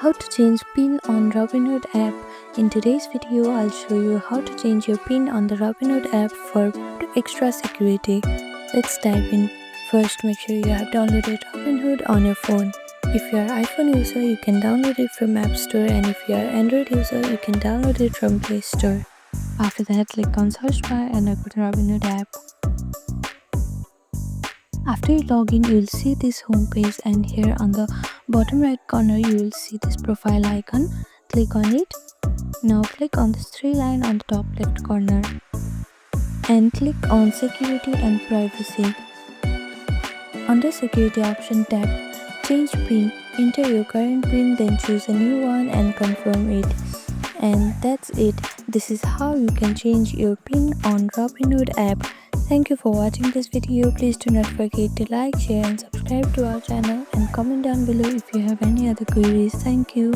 How to change PIN on Robinhood app. In today's video, I'll show you how to change your PIN on the Robinhood app for extra security. Let's dive in. First, make sure you have downloaded Robinhood on your phone. If you are iPhone user, you can download it from App Store, and if you are Android user, you can download it from Play Store. After that, click on search bar and open Robinhood app. After you log in, you will see this home page, and here on the bottom right corner you will see this profile icon. Click on it. Now click on this three line on the top left corner and click on security and privacy. Under security option tab, change PIN. Enter your current PIN, then choose a new one and confirm it. And that's it. This is how you can change your PIN on Robinhood app. Thank you for watching this video. Please do not forget to like, share and subscribe to our channel, and comment down below if you have any other queries. Thank you.